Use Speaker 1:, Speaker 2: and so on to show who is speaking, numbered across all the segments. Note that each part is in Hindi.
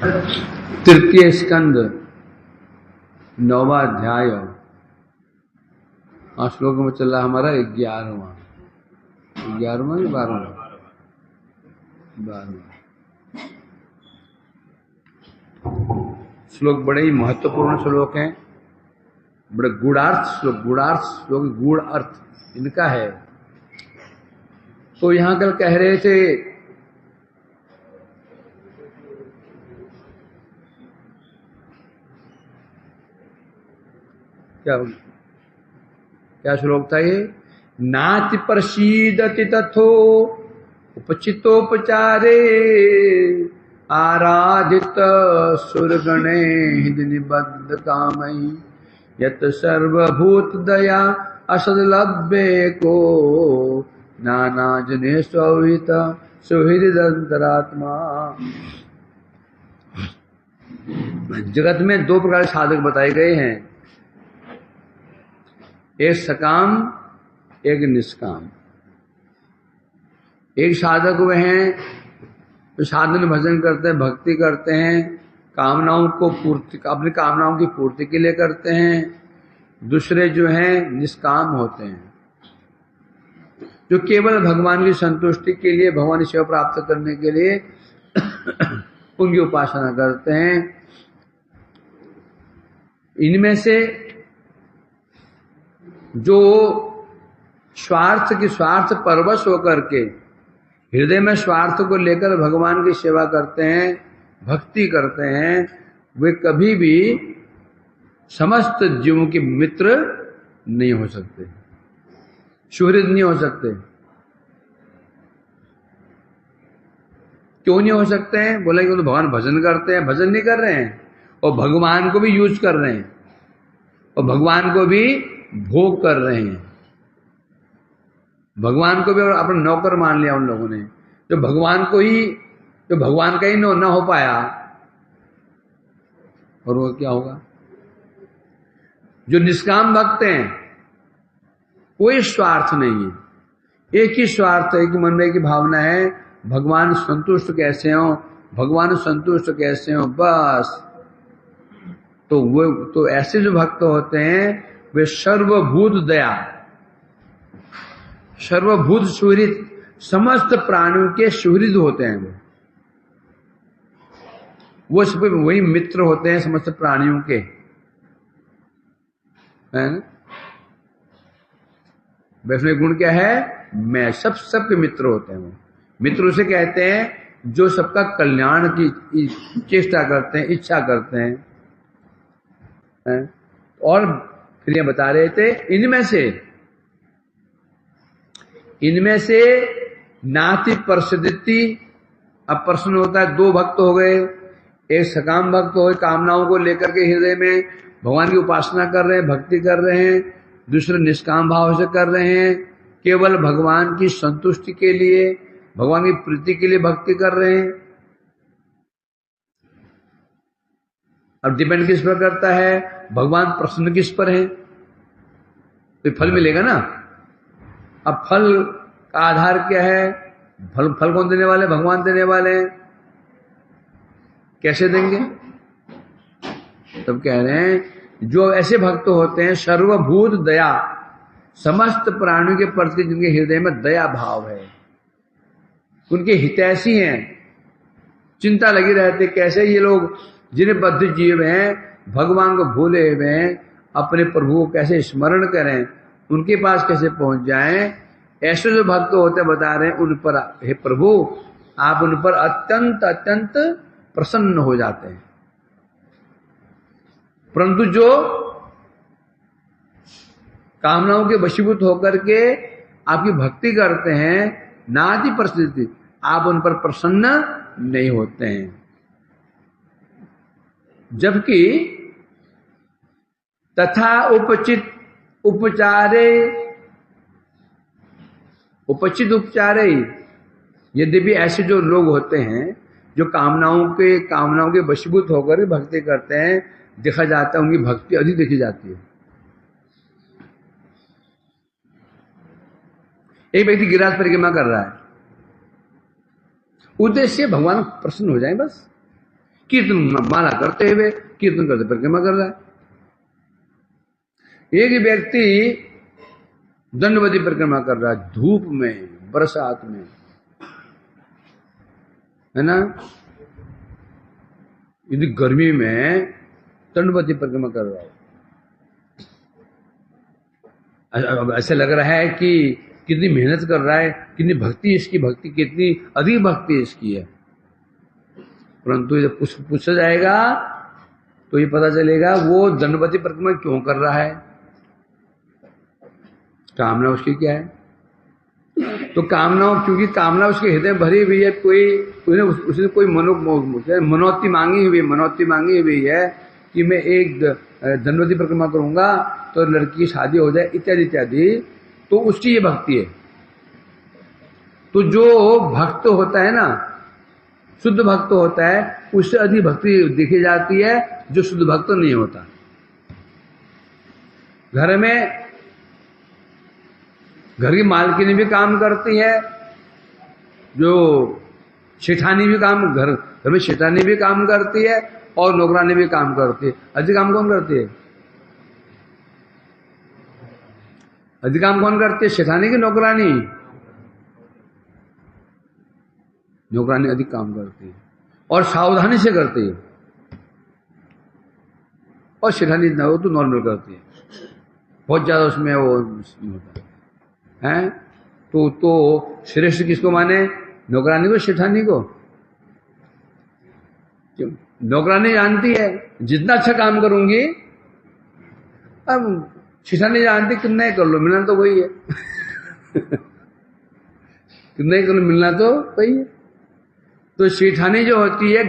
Speaker 1: तृतीय स्कंद 9वां अध्याय। श्लोक में चल रहा हमारा 11वां या 12वां श्लोक। बड़े ही महत्वपूर्ण श्लोक हैं, बड़े गूढ़ार्थ श्लोक गूढ़ अर्थ इनका है। तो यहां कल कह रहे थे क्या श्लोक था ये? नाति प्रसीदति तथो उपचितोपचारे आराधित सुरगणे निबद्ध कामई यत सर्वभूत दया असदलभ्ये को नाना जने स्वहित सुहृदंतरात्मा। जगत में दो प्रकार के साधक बताए गए हैं, एक सकाम एक निष्काम। एक साधक वे हैं जो साधन भजन करते हैं, भक्ति करते हैं, कामनाओं को पूर्ति, अपनी कामनाओं की पूर्ति के लिए करते हैं। दूसरे जो हैं निष्काम होते हैं, जो केवल भगवान की संतुष्टि के लिए, भगवान की सेवा प्राप्त करने के लिए उनकी उपासना करते हैं। इनमें से जो स्वार्थ परवश होकर के हृदय में स्वार्थ को लेकर भगवान की सेवा करते हैं, भक्ति करते हैं, वे कभी भी समस्त जीवों के मित्र नहीं हो सकते, सुहृद नहीं हो सकते। क्यों नहीं हो सकते हैं? बोला कि वो तो भगवान भजन करते हैं, भजन नहीं कर रहे हैं और भगवान को भी यूज कर रहे हैं और भगवान को भी भोग कर रहे हैं। भगवान को भी अपना नौकर मान लिया उन लोगों ने। जो भगवान का ही ना हो पाया, और वो क्या होगा? जो निष्काम भक्त हैं, कोई स्वार्थ नहीं है, एक ही स्वार्थ है, एक मन में की भावना है, भगवान संतुष्ट कैसे हो, भगवान संतुष्ट कैसे हो, बस। तो वो तो ऐसे जो भक्त होते हैं वे सर्वभूत दया, सर्वभूत सुहृद, समस्त प्राणियों के सुहृद होते हैं। वो सब वही मित्र होते हैं समस्त प्राणियों के, है ना? वैष्णव गुण क्या है? मैं सबके मित्र होते हैं। वो मित्र उसे कहते हैं जो सबका कल्याण की चेष्टा करते हैं, इच्छा करते हैं। और फिर ये बता रहे थे इनमें से नाति प्रसिद्धि। अब प्रश्न होता है, दो भक्त हो गए, एक सकाम भक्त हो गए, कामनाओं को लेकर के हृदय में भगवान की उपासना कर रहे हैं, भक्ति कर रहे हैं। दूसरे निष्काम भाव से कर रहे हैं, केवल भगवान की संतुष्टि के लिए, भगवान की प्रीति के लिए भक्ति कर रहे हैं। अब डिपेंड किस पर करता है? भगवान प्रसन्न किस पर है तो फल मिलेगा ना। अब फल का आधार क्या है? फल कौन देने वाले? भगवान देने वाले हैं। कैसे देंगे? तब कह रहे हैं जो ऐसे भक्त होते हैं सर्वभूत दया, समस्त प्राणियों के प्रति जिनके हृदय में दया भाव है, उनके हितैषी हैं, चिंता लगी रहती कैसे ये लोग जिन्हें बद्ध जीव हैं, भगवान को भूले हुए हैं, अपने प्रभु को कैसे स्मरण करें, उनके पास कैसे पहुंच जाएं। ऐसे जो भक्त होते बता रहे हैं उन पर, हे प्रभु आप उन पर अत्यंत प्रसन्न हो जाते हैं। परंतु जो कामनाओं के वशीभूत होकर के आपकी भक्ति करते हैं, नाति प्रसिद्धि, आप उन पर प्रसन्न नहीं होते हैं। जबकि तथा उपचित उपचारे, यद्यपि ऐसे जो लोग होते हैं जो कामनाओं के वशीभूत होकर भक्ति करते हैं, देखा जाता है उनकी भक्ति अधिक देखी जाती है। एक व्यक्ति गिरिराज परिक्रमा कर रहा है, उद्देश्य भगवान प्रसन्न हो जाए बस। कीर्तन माला करते हुए, कीर्तन करते परिक्रमा कर रहा है। एक व्यक्ति दंडवती परिक्रमा कर रहा है, धूप में, बरसात में, है ना, यदि गर्मी में दंडवती परिक्रमा कर रहा है, ऐसा लग रहा है कि कितनी मेहनत कर रहा है, कितनी भक्ति इसकी, भक्ति कितनी अधिक भक्ति इसकी है। परंतु जब पूछा जाएगा तो ये पता चलेगा वो दंडवती परिक्रमा क्यों कर रहा है, कामना उसकी क्या है। तो कामना, क्योंकि कामना उसके हृदय भरी हुई है, उसने कोई मनोती मांगी हुई है कि मैं एक दंडवती परिक्रमा करूंगा तो लड़की की शादी हो जाए, इत्यादि इत्यादि, तो उसकी ये भक्ति है। तो जो भक्त होता है ना, शुद्ध भक्त होता है, उससे अधिक भक्ति देखी जाती है जो शुद्ध भक्त नहीं होता। घर की मालकिनी भी काम करती है, जो शेठानी भी काम, घर में शेठानी भी काम करती है और नौकरानी भी काम करती है। अधिक काम कौन करती है? अधिक काम कौन करती है, शेठानी की नौकरानी? नौकरानी अधिक काम करती है और सावधानी से करती है, और शेठानी वो तो नॉर्मल करती है, बहुत ज्यादा उसमें वो होता है। तो श्रेष्ठ किसको माने, नौकरानी को, शेठानी को? क्यों? नौकरानी जानती है जितना अच्छा काम करूंगी, अब शेठानी जानती कितना ही कर लो, मिलना तो वही है कितना ही कर लो, मिलना तो वही है। तो शेठानी जो होती है,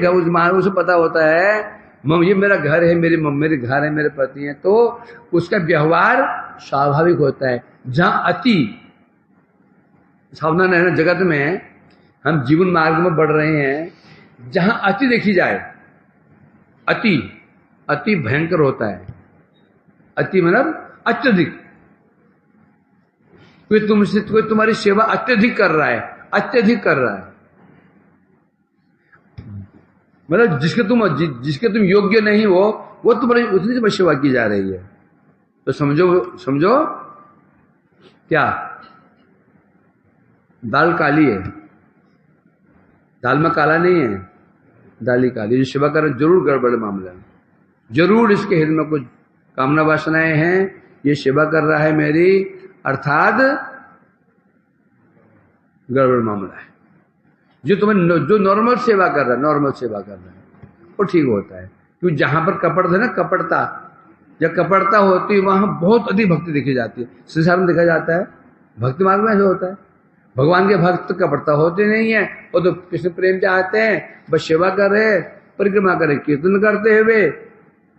Speaker 1: उसे पता होता है ये मेरा घर है, मेरे घर है, मेरे पति हैं, तो उसका व्यवहार स्वाभाविक होता है। जहां अति सावधान रहना, जगत में हम जीवन मार्ग में बढ़ रहे हैं, जहां अति देखी जाए, अति भयंकर होता है। अति मतलब अत्यधिक, कोई तुम्हारी सेवा अत्यधिक कर रहा है, मतलब जिसके तुम योग्य नहीं हो, वो तुम्हारी उतनी तुम्हारी सेवा की जा रही है। तो समझो क्या दाल काली है, दाल में काला नहीं है, दाल ही काली। जो सेवा कर जरूर गड़बड़ मामला है, जरूर इसके हृदय में कुछ कामना वासनाएं हैं, ये सेवा कर रहा है मेरी, अर्थात गड़बड़ मामला है। जो नॉर्मल सेवा कर रहा है वो ठीक होता है। क्योंकि जहां पर कपट है ना, जब कपटता होती है वहां बहुत अधिक भक्ति देखी जाती है। संसार में देखा जाता है, भक्ति मार्ग में ऐसा होता है, भगवान के भक्त कपटता होते नहीं है, वो तो कृष्ण प्रेम चाहते हैं, बस सेवा कर रहे, परिक्रमा करे, कीर्तन करते हुए,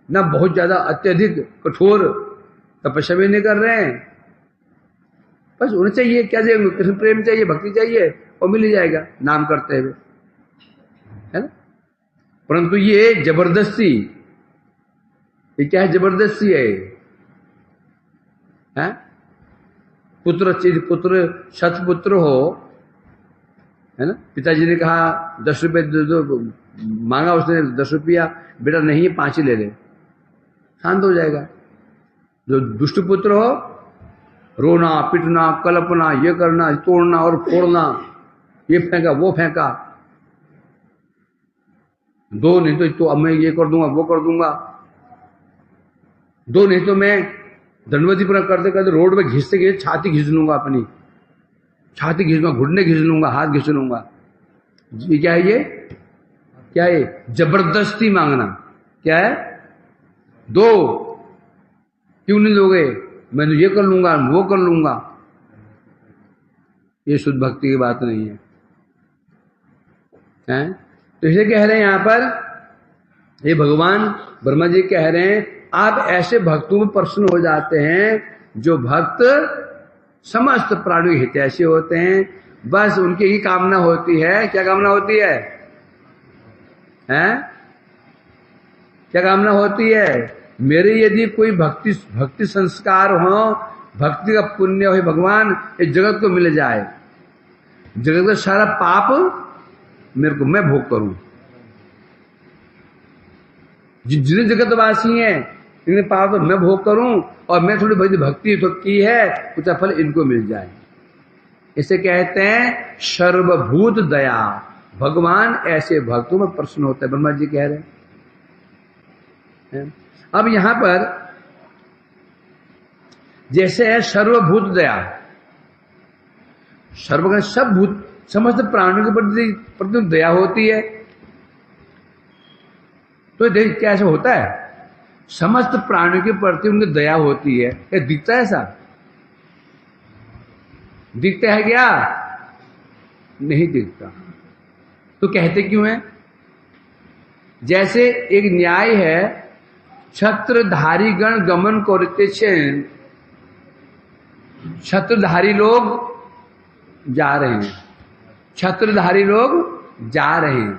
Speaker 1: ना बहुत ज्यादा अत्यधिक कठोर तपस्या भी नहीं कर रहे हैं। बस उन्हें चाहिए क्या चाहिए, कृष्ण प्रेम चाहिए, भक्ति चाहिए, और मिल ही जाएगा नाम करते हुए, है ना। परंतु ये जबरदस्ती, ये क्या है, जबरदस्ती है? पुत्र सतपुत्र हो, है ना, पिताजी ने कहा 10 रुपये दो, मांगा उसने 10 रुपया, बेटा नहीं 5 ही ले ले, शांत हो जाएगा। जो दुष्ट पुत्र हो, रोना पिटना कल्पना, ये करना, तोड़ना और फोड़ना, ये फेंका वो फेंका, दो नहीं तो अब मैं ये कर दूंगा वो कर दूंगा, दो नहीं तो मैं दंडवती पर करते करते रोड में घिसते छाती घिस लूंगा, अपनी छाती घिस लूंगा, घुटने घिस लूंगा, हाथ घिस लूंगा। ये क्या है, ये क्या है, जबरदस्ती मांगना। क्या है, दो क्यों नहीं दोगे, मैं तो ये कर लूंगा वो कर लूंगा। ये शुद्ध भक्ति की बात नहीं है, हैं? तो इसे कह रहे हैं यहां पर, ये भगवान ब्रह्मा जी कह रहे हैं, आप ऐसे भक्तों में प्रसन्न हो जाते हैं जो भक्त समस्त प्राणियों के हितैषी होते हैं। बस उनकी ही कामना होती है, क्या कामना होती है, हैं? क्या कामना होती है, मेरे यदि कोई भक्ति संस्कार हो, भक्ति का पुण्य हो, भगवान इस जगत को मिल जाए, जगत का सारा पाप मेरे को, मैं भोग करूं, जितने जगतवासी हैं इन्हें पाप तो मैं भोग करूं और मैं थोड़ी बड़ी भक्ति तो की है, उसका फल इनको मिल जाए। इसे कहते हैं सर्वभूत दया। भगवान ऐसे भक्तों में प्रसन्न होता है, ब्रह्मा जी कह रहे हैं। अब यहां पर जैसे है सर्वभूत दया, सर्वगण सब भूत समस्त प्राणियों के प्रति दया होती है। तो देख क्या ऐसा होता है, समस्त प्राणियों के प्रति उनकी दया होती है, क्या दिखता है ऐसा? दिखता है क्या? नहीं दिखता। तो कहते क्यों है? जैसे एक न्याय है, छत्रधारी गण गमन करते छेन, छत्रधारी लोग जा रहे हैं, छत्रधारी लोग जा रहे हैं,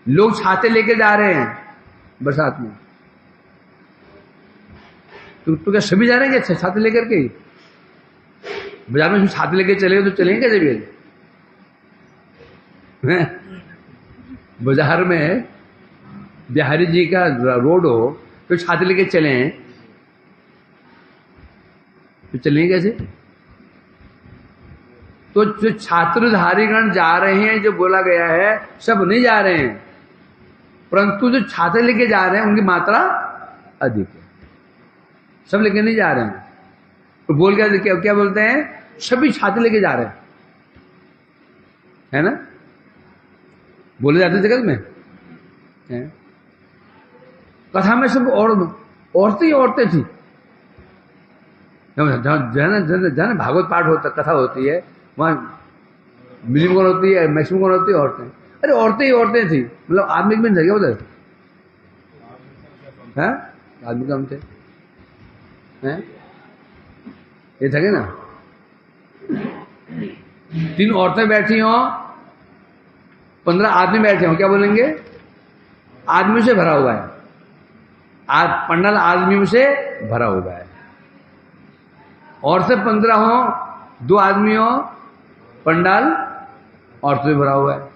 Speaker 1: लोग छाते लेके जा रहे हैं बरसात में। तो क्या सभी जा रहे हैं क्या छाते लेकर के? बाजार में छाते लेके चलेंगे तो चलेंगे कैसे भी? बाजार में बिहारी जी का रोड हो तो छाते लेके चले तो चलेंगे कैसे? तो जो छात्रधारीगण जा रहे हैं, जो बोला गया है, सब नहीं जा रहे हैं, परंतु जो छाते लेके जा रहे हैं उनकी मात्रा अधिक है। सब लेके नहीं जा रहे हैं। तो बोल क्या बोलते हैं? सभी छाते लेके जा रहे हैं, है ना? बोले जाते जगत में है? कथा में सब औरतें ही औरतें थी। जहाँ भागवत पाठ होता, कथा होती है, वहां मिनिमम कौन होती है, मैक्सिमम कौन होती है? औरतें। अरे औरतें ही औरतें थी, मतलब आदमी भी नहीं था उधर? है आदमी कम थे, हैं? ये थे ना, 3 औरतें बैठी हो, 15 आदमी बैठे हो, क्या बोलेंगे? आदमी से भरा हुआ है, पंडाल आदमियों से भरा हुआ है। और से 15 हो, 2 आदमी हो, पंडाल औरतों से भरा हुआ है।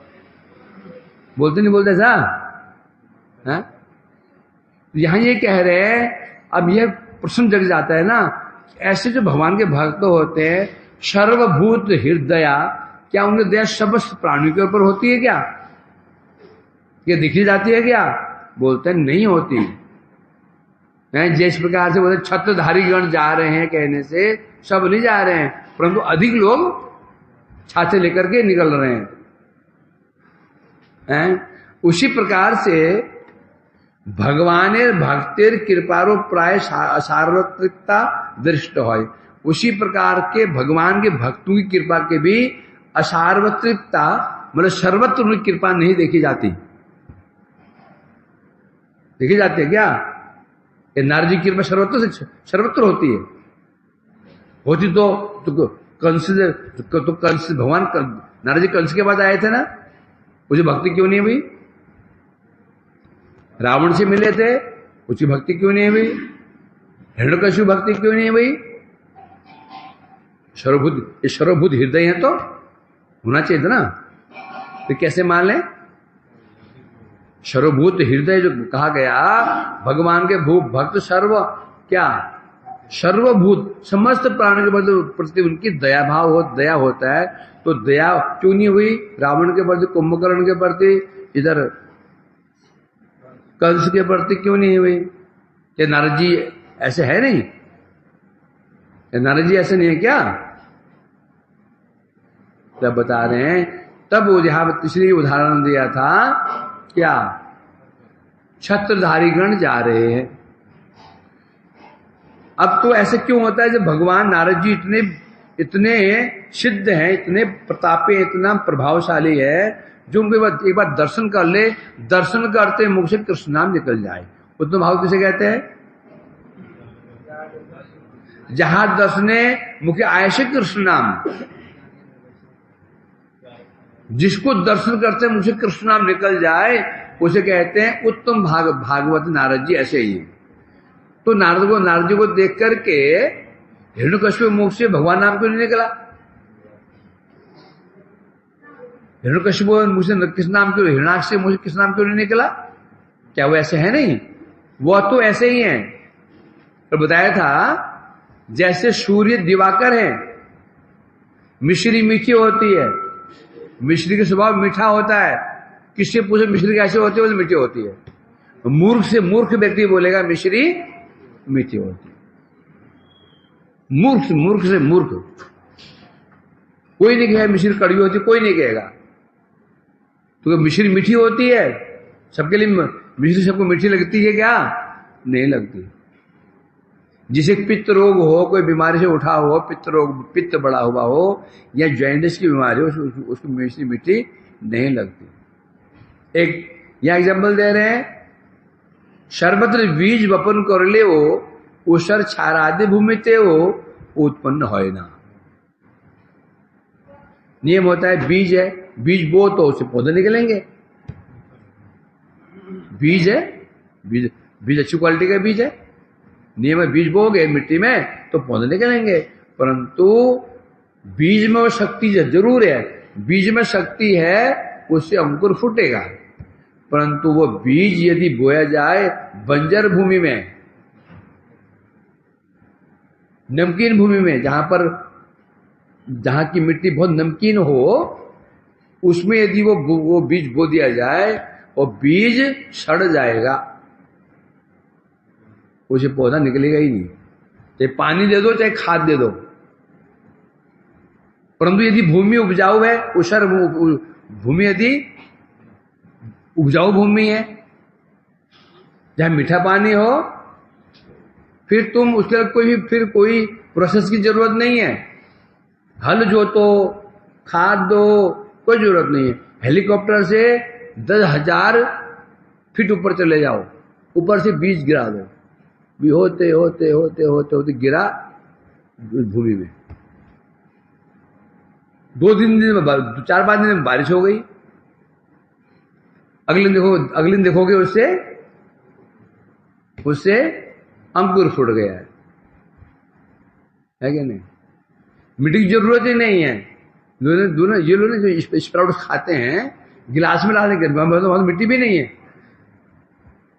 Speaker 1: बोलते नहीं बोलते ऐसा? यहां ये कह रहे हैं, अब यह प्रश्न जग जाता है ना, ऐसे जो भगवान के भक्त होते हैं, सर्वभूत हृदया, क्या उनकी दया समस्त प्राणियों के ऊपर होती है क्या? ये दिखी जाती है क्या? बोलते हैं नहीं होती। जिस प्रकार से बोलते छत्रधारी गण जा रहे हैं कहने से सब नहीं जा रहे हैं, परंतु अधिक लोग छाते लेकर के निकल रहे हैं। उसी प्रकार से भगवानेर भक्तिर कृपारो प्राय सार्वत्रिकता दृष्ट है। उसी प्रकार के भगवान के भक्तों की कृपा के भी असार्वत्रिकता, मतलब सर्वत्र उनकी कृपा नहीं देखी जाती। देखी जाती है क्या? ये नारद जी की कृपा सर्वत्र होती है। होती तो कंस भगवान नारद जी कंस के बाद आए थे ना, मुझे भक्ति क्यों नहीं हुई? रावण से मिले थे, उसकी भक्ति क्यों नहीं हुई? हिरण्यकशिपु भक्ति क्यों नहीं हुई? सर्वभूत हृदय है तो होना चाहिए था ना, तो कैसे मान लें? सर्वभूत हृदय जो कहा गया, भगवान के भक्त सर्व क्या? सर्वभूत समस्त प्राणियों के प्रति उनकी दया होता है। तो दया क्यों नहीं हुई रावण के प्रति, कुंभकर्ण के प्रति, इधर कंस के प्रति क्यों नहीं हुई? क्या नारद जी ऐसे है नहीं? नारद जी ऐसे नहीं है क्या? तब बता रहे हैं, तब वो जहां तीसरी उदाहरण दिया था क्या? छत्रधारी गण जा रहे हैं। अब तो ऐसे क्यों होता है? जब भगवान नारद जी इतने सिद्ध हैं, इतने प्रतापी, इतना प्रभावशाली है, जो उनके एक बार दर्शन कर ले, दर्शन करते मुख से कृष्ण नाम निकल जाए, उत्तम भाव किसे कहते हैं? जहां दर्शने मुख्य आय से कृष्ण नाम, जिसको दर्शन करते मुझे कृष्ण नाम निकल जाए, उसे कहते हैं उत्तम भागवत। नारद जी ऐसे ही। तो नारद जी को देख करके हिरण्यकशिपु मुख से भगवान नाम क्यों नहीं निकला? हिरण्यकशिपु मुंह से किस नाम क्यों, हिरण्याक्ष से मुंह से किस नाम क्यों नहीं निकला? क्या वो ऐसे है नहीं? वो तो ऐसे ही है। तो बताया था जैसे सूर्य दिवाकर है, मिश्री मीठी होती है, मिश्री का स्वभाव मीठा होता है। किससे पूछे मिश्री कैसे होती है? वो मीठी होती है। मूर्ख से मूर्ख व्यक्ति बोलेगा मिश्री मीठी होती है। मूर्ख से मूर्ख कोई नहीं कहेगा मिश्री कड़वी होती, कोई नहीं कहेगा। तो मिश्री मीठी होती है सबके लिए, मिश्री सबको मीठी लगती है क्या? नहीं लगती। जिसे पित्त रोग हो, कोई बीमारी से उठा हो, पित्त रोग, पित्त बड़ा हुआ हो या जॉइंटिस की बीमारी हो, उसको मिश्री मीठी नहीं लगती। एक यहां एग्जाम्पल दे रहे हैं, सर्वत्र बीज वपन करले हो उसर क्षारादि भूमिते हो उत्पन्न होए ना। नियम होता है बीज है, बीज बो तो उससे पौधे निकलेंगे। बीज है, बीज अच्छी क्वालिटी का बीज है, नियम है बीज बोगे मिट्टी में तो पौधे निकलेंगे। परंतु बीज में वो शक्ति जरूर है, बीज में शक्ति है, उससे अंकुर फूटेगा। परंतु वो बीज यदि बोया जाए बंजर भूमि में, नमकीन भूमि में, जहां की मिट्टी बहुत नमकीन हो, उसमें यदि वो बीज बो दिया जाए और बीज सड़ जाएगा, उसे पौधा निकलेगा ही नहीं। चाहे पानी दे दो चाहे खाद दे दो। परंतु यदि भूमि उपजाऊ है, ऊसर भूमि यदि उपजाऊ भूमि है, जहां मीठा पानी हो, फिर तुम उसके कोई प्रोसेस की जरूरत नहीं है। हल जोतो, खाद दो, कोई जरूरत नहीं है। हेलीकॉप्टर से 10,000 फीट ऊपर चले जाओ, ऊपर से बीज गिरा दो, भी होते होते होते होते होते गिरा भूमि में। 4-5 दिन में बारिश हो गई। अगले दिन देखोगे उससे अंकुर फूट गया है कि नहीं? मिट्टी की जरूरत ही नहीं है। दोनों ये लोग जो स्प्राउट खाते हैं गिलास में लाने के, वहां मिट्टी भी नहीं है।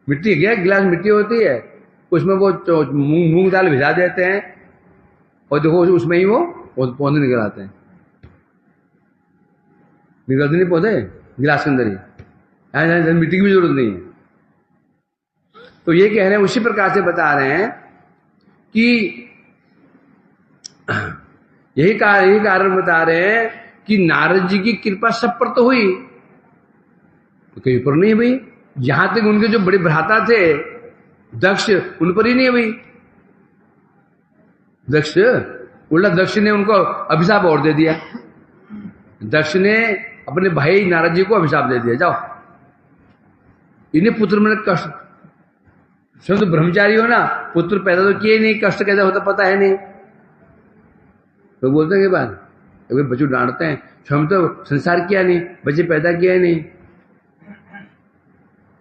Speaker 1: मिट्टी क्या, गिलास मिट्टी होती है, उसमें वो मूंग दाल भिजा देते हैं और देखो उसमें ही वो पौधे निकल आते हैं। निकलते नहीं पौधे गिलास के अंदर ही, मिट्टी की भी जरूरत नहीं है। तो ये कह रहे हैं, उसी प्रकार से बता रहे हैं कि यही कारण बता रहे हैं कि नारद जी की कृपा सब पर तो हुई, तो कहीं पर नहीं हुई। यहां तक उनके जो बड़े भ्राता थे दक्ष, उन पर ही नहीं हुई। दक्ष ने उनको अभिशाप और दे दिया। दक्ष ने अपने भाई नारद जी को अभिशाप दे दिया, जाओ इन्हें पुत्र में कष्ट, स्वयं तो ब्रह्मचारी हो ना, पुत्र पैदा तो किए नहीं, कष्ट कैसा होता पता है नहीं। तो बोलते हैं कि बात अगर बच्चों डांटते हैं, स्वयं तो संसार किया नहीं, बच्चे पैदा किया ही नहीं,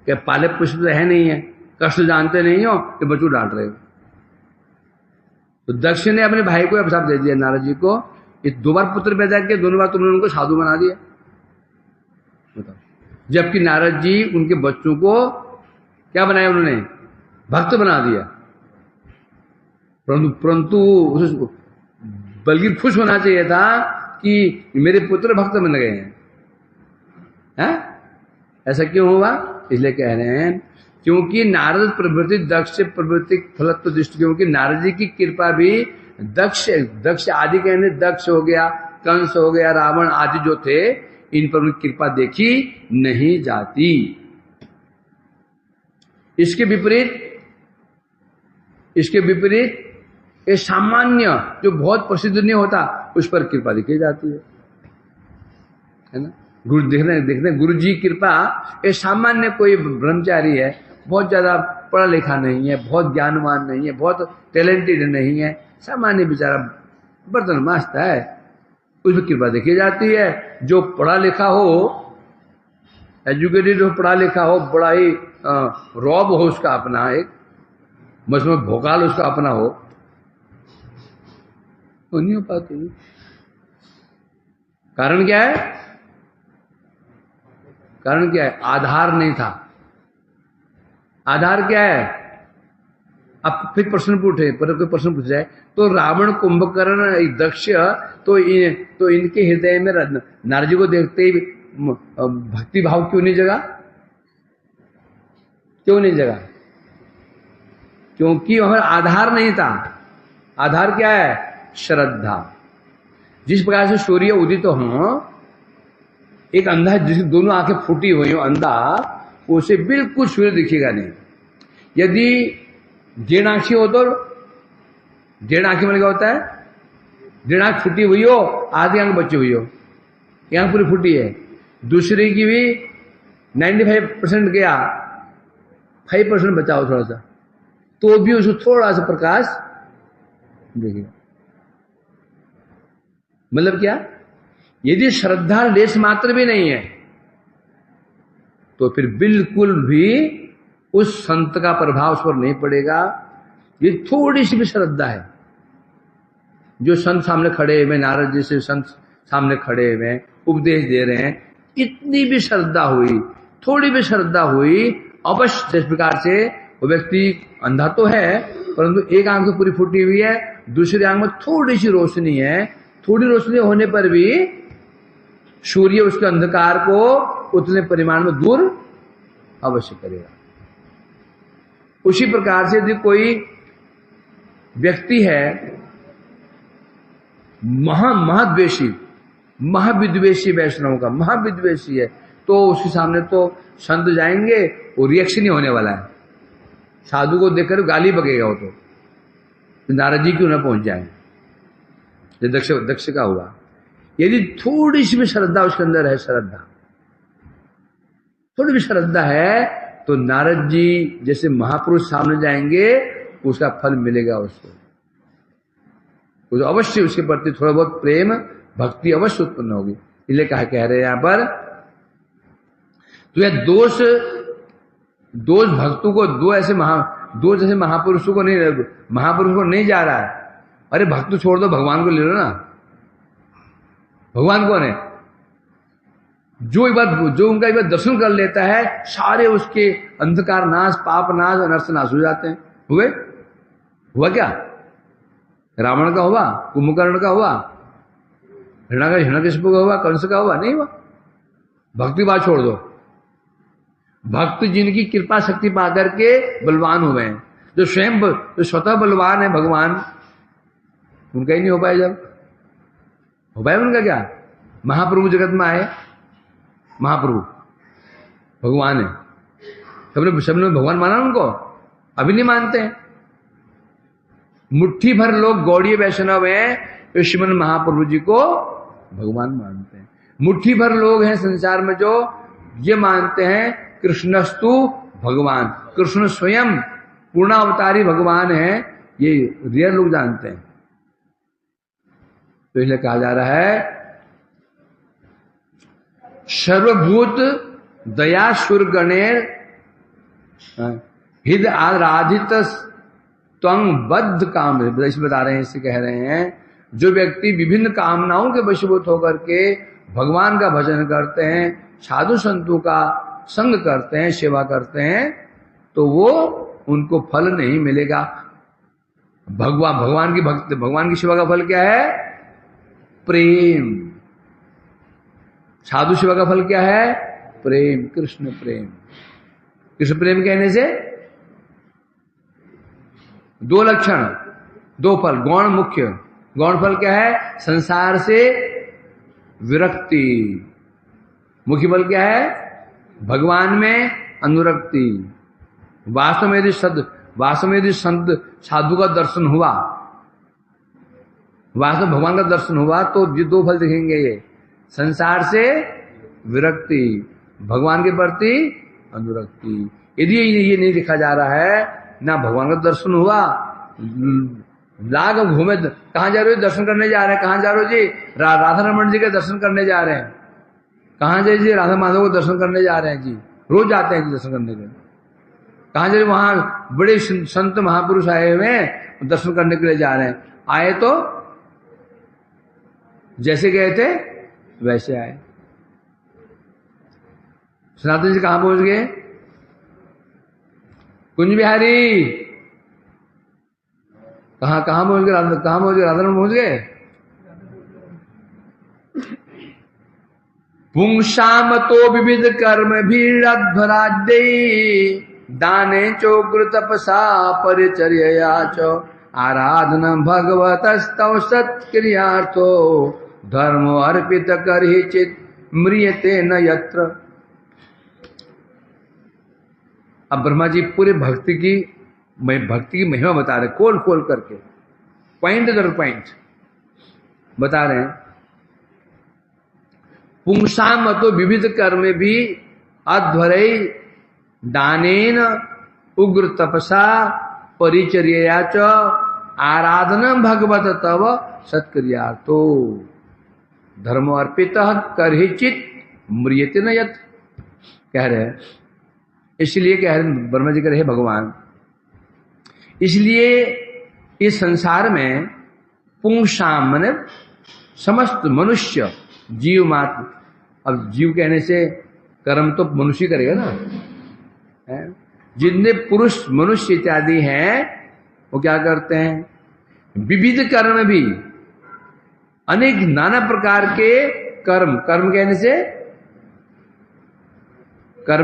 Speaker 1: क्या पाले पुष्प तो है नहीं है, कष्ट जानते नहीं हो कि बच्चों डांट रहे हो। तो दक्ष ने अपने भाई को अभिशाप दे दिया नारद जी को, ये 2 बार पुत्र पैदा किए, दोनों बार तुमने उनको साधु बना दिया। बताओ, जबकि नारद जी उनके बच्चों को क्या बनाया, उन्होंने भक्त बना दिया। परंतु बल्कि खुश होना चाहिए था कि मेरे पुत्र भक्त बन गए हैं। ऐसा क्यों हुआ? इसलिए कह रहे हैं क्योंकि नारद प्रवृत्ति दक्ष प्रवृत्ति फलत्व दृष्टि, क्योंकि नारद जी की कृपा भी दक्ष आदि कहने, दक्ष हो गया, कंस हो गया, रावण आदि जो थे, इन पर कृपा देखी नहीं जाती। इसके विपरीत ये सामान्य जो बहुत प्रसिद्ध नहीं होता, उस पर कृपा देखी जाती है ना। गुरु देखते गुरु जी कृपा, ये सामान्य कोई ब्रह्मचारी है, बहुत ज्यादा पढ़ा लिखा नहीं है, बहुत ज्ञानवान नहीं है, बहुत टैलेंटेड नहीं है, सामान्य बेचारा बर्तन मांजता है, उस पर कृपा देखी जाती है। जो पढ़ा लिखा हो, एजुकेटेड हो, पढ़ा लिखा हो, बड़ा ही रौब हो उसका अपना, एक मजमूत भोकाल उसका अपना हो, तो नहीं हो पाती। कारण क्या है? कारण क्या है? आधार नहीं था। आधार क्या है? अब फिर प्रश्न पूछे, पर कोई प्रश्न पूछ जाए तो रावण, कुंभकर्ण, दक्ष, तो इनके हृदय में नारद जी को देखते ही भक्ति भाव क्यों नहीं जगा? क्यों नहीं जगा? क्योंकि वहां आधार नहीं था। आधार क्या है? श्रद्धा। जिस प्रकार से सूर्य उदित हो, एक अंधा जिसकी दोनों आंखें फूटी हुई हो, अंधा, उसे बिल्कुल सूर्य दिखेगा नहीं। यदि डेढ़ आंखी हो तो डेढ़ आंखी में क्या होता है? डेढ़ आंख फूटी हुई हो, आधी आंख बची हुई हो, एक आंख पूरी फूटी है, दूसरी की भी 95% गया, 5% बचाओ थोड़ा सा, तो भी उसको थोड़ा सा प्रकाश देखेगा। मतलब क्या? यदि श्रद्धा लेस मात्र भी नहीं है तो फिर बिल्कुल भी उस संत का प्रभाव उस पर नहीं पड़ेगा। ये थोड़ी सी भी श्रद्धा है, जो संत सामने खड़े हुए, नारद जी से संत सामने खड़े हुए उपदेश दे रहे हैं, इतनी भी श्रद्धा हुई, थोड़ी भी श्रद्धा हुई, अवश्य जिस प्रकार से वो व्यक्ति अंधा तो है परंतु एक आंख तो पूरी फूटी हुई है, दूसरी आंख में थोड़ी सी रोशनी है, थोड़ी रोशनी होने पर भी सूर्य उसके अंधकार को उतने परिमाण में दूर अवश्य करेगा। उसी प्रकार से यदि कोई व्यक्ति है महाद्वेषी, महाविद्वेषी, वैष्णव का महाविद्वेषी है, तो उसके सामने तो संत जाएंगे, वो रिएक्शन ही होने वाला है। साधु को देखकर गाली बगेगा वो, तो नारद जी क्यों ना पहुंच जाए, जो दक्ष का हुआ। यदि थोड़ी सी भी श्रद्धा उसके अंदर है, श्रद्धा थोड़ी भी श्रद्धा है, तो नारद जी जैसे महापुरुष सामने जाएंगे, उसका फल मिलेगा उसको। तो अवश्य उसके प्रति थोड़ा बहुत प्रेम भक्ति अवश्य उत्पन्न होगी। इसलिए कह रहे हैं यहां पर, तो यह दोष भक्तों को, दो जैसे महापुरुषों को नहीं, महापुरुष को नहीं जा रहा है। अरे भक्त छोड़ दो, भगवान को ले लो ना। भगवान कौन है? जो उनका एक बार दर्शन कर लेता है, सारे उसके अंधकार नाश, पाप नाश, अनर्थ नाश हो जाते हैं। हुआ क्या? रावण का हुआ, कुंभकर्ण का हुआ, हिरण्यकशिपु का हुआ, कंस का हुआ? नहीं हुआ। भक्ति बात छोड़ दो। भक्त जिनकी कृपा शक्ति पा करके बलवान हुए हैं, जो स्वतः बलवान है भगवान, उनका ही नहीं हो पाया। जब हो पाया उनका क्या? महाप्रभु जगत में आए, महाप्रभु भगवान है, सबने भगवान माना उनको? अभी नहीं मानते हैं। मुट्ठी भर लोग गौड़ीय वैष्णव हैं, तो श्रीमन महाप्रभु जी को भगवान मानते हैं। मुट्ठी भर लोग हैं संसार में जो ये मानते हैं कृष्णस्तु भगवान, कृष्ण स्वयं पूर्णावतारी भगवान है, ये रियल लोग जानते हैं। तो इसलिए कहा जा रहा है सर्वभूत दया सुरगणेर हिद आराधित त्वं बद्ध काम, बता रहे हैं, इससे कह रहे हैं जो व्यक्ति विभिन्न कामनाओं के वशीभूत होकर के भगवान का भजन करते हैं, साधु संतों का संग करते हैं, सेवा करते हैं, तो वो उनको फल नहीं मिलेगा। भगवान की भक्ति, भगवान की सेवा का फल क्या है? प्रेम। साधु सेवा का फल क्या है? प्रेम, कृष्ण प्रेम। कृष्ण प्रेम कहने से दो लक्षण, दो फल, गौण मुख्य। गौण फल क्या है? संसार से विरक्ति। मुख्य फल क्या है? भगवान में अनुरक्ति। वास्तव में यदि संत साधु का दर्शन हुआ, वास्तव भगवान का दर्शन हुआ, तो ये दो फल दिखेंगे, ये संसार से विरक्ति, भगवान के प्रति अनुरक्ति। यदि ये नहीं दिखा जा रहा है, ना भगवान का दर्शन हुआ, लाग घूमे, कहां जा रहे हो? दर्शन करने जा रहे हैं। कहां जा रहे हो जी? राधा रमन जी के दर्शन करने जा रहे हैं। कहां जाए जी? राधा माधव को दर्शन करने जा रहे हैं जी, रोज जाते हैं जी दर्शन करने के लिए। कहां जाए? वहां बड़े संत महापुरुष आए हुए हैं, दर्शन करने के लिए जा रहे हैं। आए तो जैसे गए थे वैसे आए। सनातन जी कहां पहुंच गए? कुंज बिहारी कहां पहुंच गए? कहां पहुंच गए? राधारमण पहुंच गए? पुंसाम तो विविध कर्म भीड़ध्वराद्यै दाने चोग्र तपसा परिचर्यया च आराधना भगवतस्तव सत्क्रियार्थो धर्म अर्पित करहि चित म्रियते न यत्र। अब ब्रह्मा जी पूरे भक्ति की महिमा बता रहे, खोल खोल करके, पॉइंट दर पॉइंट बता रहे हैं। पुंसाम तो विविध कर्म भी अध्वरई दानेन उग्र तपसा परिचर्यया च आराधना भगवत तव सत्क्रियार्थो धर्म अर्पित करहिचित म्रियते न यत्। कह रहे हैं, इसलिए कह रहे ब्रह्मा जी कह रहे भगवान, इसलिए इस संसार में पुंसाम माने समस्त मनुष्य जीव मात्र, अब जीव कहने से कर्म तो मनुष्य करेगा ना, है? जितने पुरुष मनुष्य इत्यादि हैं वो क्या करते हैं? विविध कर्म भी, अनेक नाना प्रकार के कर्म, कर्म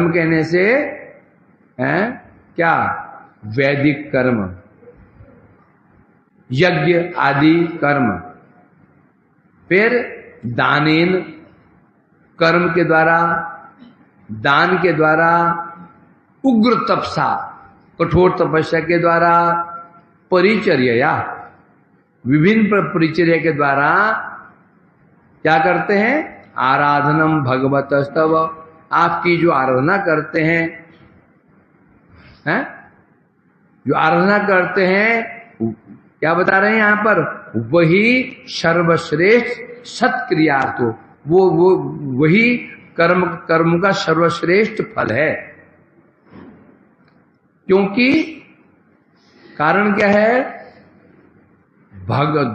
Speaker 1: कहने से है क्या? वैदिक कर्म, यज्ञ आदि कर्म, फिर दानेन कर्म के द्वारा, दान के द्वारा, उग्र तपसा कठोर तपस्या के द्वारा, परिचर्या विभिन्न परिचर्या के द्वारा क्या करते हैं? आराधनम भगवतस्तव, आपकी जो आराधना करते हैं, जो आराधना करते हैं, क्या बता रहे हैं यहां पर? वही सर्वश्रेष्ठ सत्क्रियार्थो, वो वही कर्म का सर्वश्रेष्ठ फल है। क्योंकि कारण क्या है?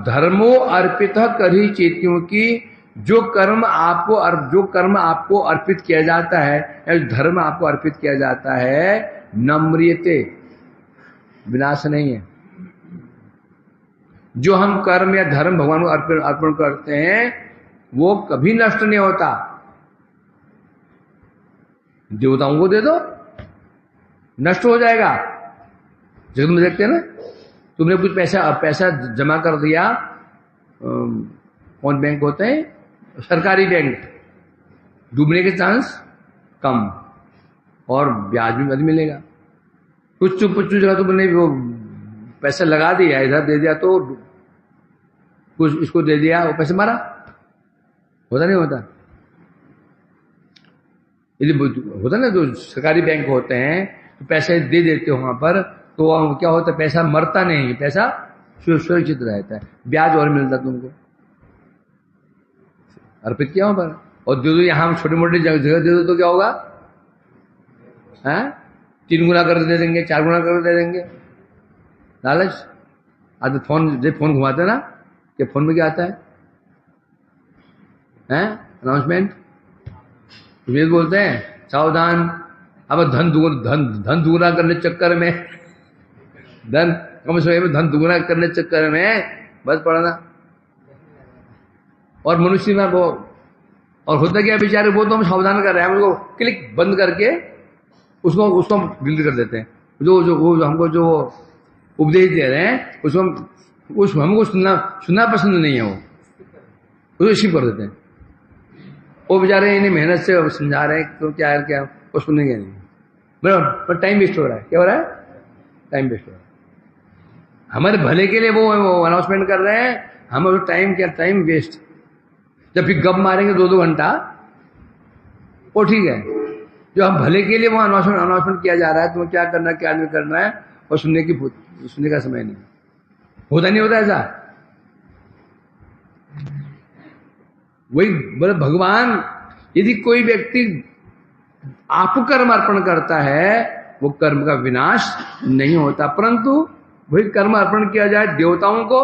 Speaker 1: धर्मो अर्पित करहि चेत, क्योंकि जो कर्म आपको अर्पित किया जाता है, या धर्म आपको अर्पित किया जाता है, नम्रियते, विनाश नहीं है। जो हम कर्म या धर्म भगवान को अर्पण करते हैं वो कभी नष्ट नहीं होता। देवताओं को दे दो, नष्ट हो जाएगा। जगत में देखते हैं ना, तुमने कुछ पैसा जमा कर दिया, कौन बैंक होते हैं? सरकारी बैंक, डूबने के चांस कम और ब्याज भी अधिक मिलेगा। कुछ जगह तुमने वो पैसा लगा दिया, इधर दे दिया तो कुछ इसको दे दिया, वो पैसे मारा, होता नहीं होता? यदि होता ना, जो सरकारी बैंक होते हैं तो पैसे दे देते हो वहां पर, तो क्या होता है? पैसा मरता नहीं, पैसा सुरक्षित रहता है, ब्याज और मिलता तुमको, अर्पित किया वहां पर। और दे दो यहां छोटे मोटे जगह दे दो तो क्या होगा? 3 गुना कर दे देंगे, 4 गुना कर दे देंगे, लालच। आज फोन घुमाते ना, कि फोन में क्या आता है? अनाउंसमेंट, वे बोलते हैं सावधान, अब धन दुगुना करने चक्कर में, धन कम समय में धन दुगुना करने चक्कर में बस पड़ना। और मनुष्य में वो, और होता क्या बेचारे, वो तो हम सावधान कर रहे हैं, हम उसको क्लिक बंद करके उसको डिलीट कर देते हैं। जो हमको जो उपदेश दे रहे हैं उसको हमको सुनना पसंद नहीं है, वो उसको स्किप कर देते हैं। वो बेचारे इन्हें मेहनत से समझा रहे हैं तो क्या वो सुनेंगे नहीं, बराबर, टाइम वेस्ट हो रहा है। क्या हो रहा है? टाइम वेस्ट हो रहा है। हमारे भले के लिए वो अनाउंसमेंट कर रहे हैं, हम टाइम वेस्ट। जब फिर गप मारेंगे 2-2 घंटा, वो ठीक है। जो हम भले के लिए वो अनाउंसमेंट किया जा रहा है, तो क्या करना क्या नहीं करना है, और सुनने का समय नहीं। होता नहीं होता ऐसा? वही बोले भगवान, यदि कोई व्यक्ति आपको कर्म अर्पण करता है, वो कर्म का विनाश नहीं होता, परंतु वही कर्म अर्पण किया जाए देवताओं को,